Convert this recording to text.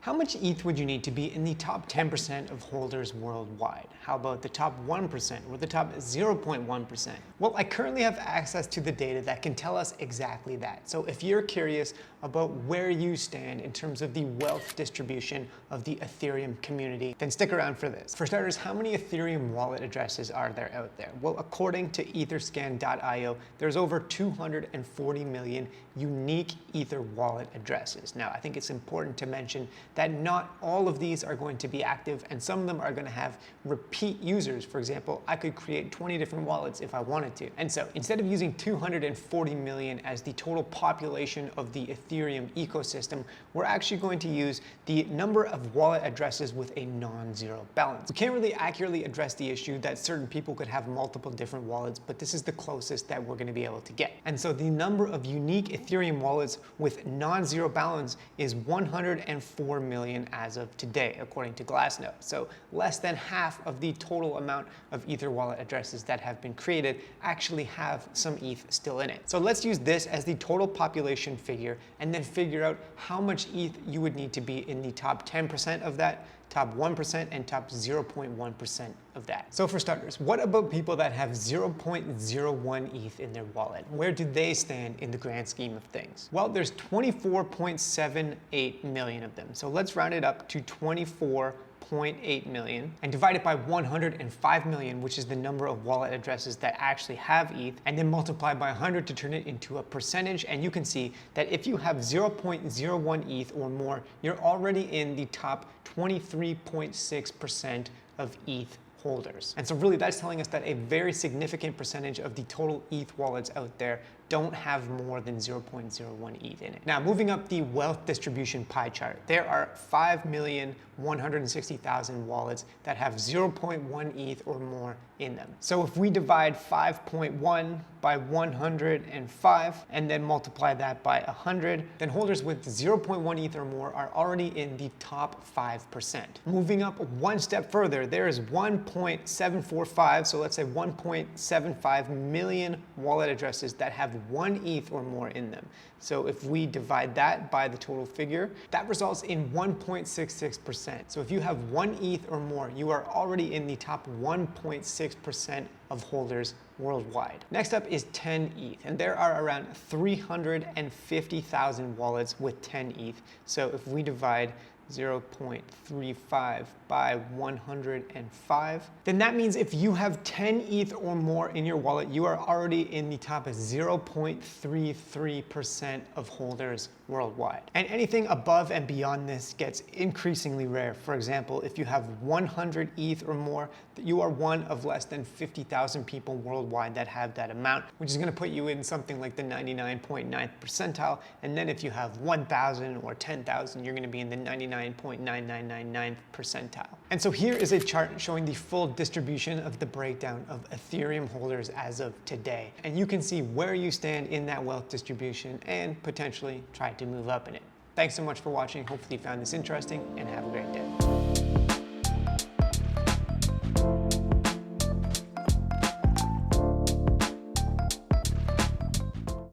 How much ETH would you need to be in the top 10% of holders worldwide? How about the top 1% or the top 0.1%? Well, I currently have access to the data that can tell us exactly that. So if you're curious about where you stand in terms of the wealth distribution of the Ethereum community, then stick around for this. For starters, how many Ethereum wallet addresses are there out there? Well, according to etherscan.io, there's over 240 million unique Ether wallet addresses. Now, I think it's important to mention that not all of these are going to be active, and some of them are going to have repeat users. For example, I could create 20 different wallets if I wanted to. And so instead of using 240 million as the total population of the Ethereum ecosystem, we're actually going to use the number of wallet addresses with a non-zero balance. We can't really accurately address the issue that certain people could have multiple different wallets, but this is the closest that we're going to be able to get. And so the number of unique Ethereum wallets with non-zero balance is 104 million as of today, according to GlassNode. So less than half of the total amount of Ether wallet addresses that have been created actually have some ETH still in it. So let's use this as the total population figure and then figure out how much ETH you would need to be in the top 10% of that, top 1%, and top 0.1% of that. So for starters, what about people that have 0.01 ETH in their wallet? Where do they stand in the grand scheme of things? Well, there's 24.78 million of them. So let's round it up to 24.8 million and divide it by 105 million, which is the number of wallet addresses that actually have ETH, and then multiply by 100 to turn it into a percentage. And you can see that if you have 0.01 ETH or more, you're already in the top 23.6% of ETH holders. And so really that's telling us that a very significant percentage of the total ETH wallets out there don't have more than 0.01 ETH in it. Now, moving up the wealth distribution pie chart, there are 5,160,000 wallets that have 0.1 ETH or more in them. So if we divide 5.1 by 105 and then multiply that by 100, then holders with 0.1 ETH or more are already in the top 5%. Moving up one step further, there is 1.745, so let's say 1.75 million wallet addresses that have 1 ETH or more in them. So if we divide that by the total figure, that results in 1.66%. So if you have 1 ETH or more, you are already in the top 1.6% of holders worldwide. Next up is 10 ETH, and there are around 350,000 wallets with 10 ETH. So if we divide 0.35 by 105, then that means if you have 10 ETH or more in your wallet, you are already in the top 0.33% of holders worldwide. And anything above and beyond this gets increasingly rare. For example, if you have 100 ETH or more, you are one of less than 50,000 people worldwide that have that amount, which is going to put you in something like the 99.9th percentile. And then if you have 1,000 or 10,000, you're going to be in the 99.9999th percentile. And so here is a chart showing the full distribution of the breakdown of Ethereum holders as of today. And you can see where you stand in that wealth distribution and potentially try to move up in it. Thanks so much for watching. Hopefully you found this interesting, and have a great day.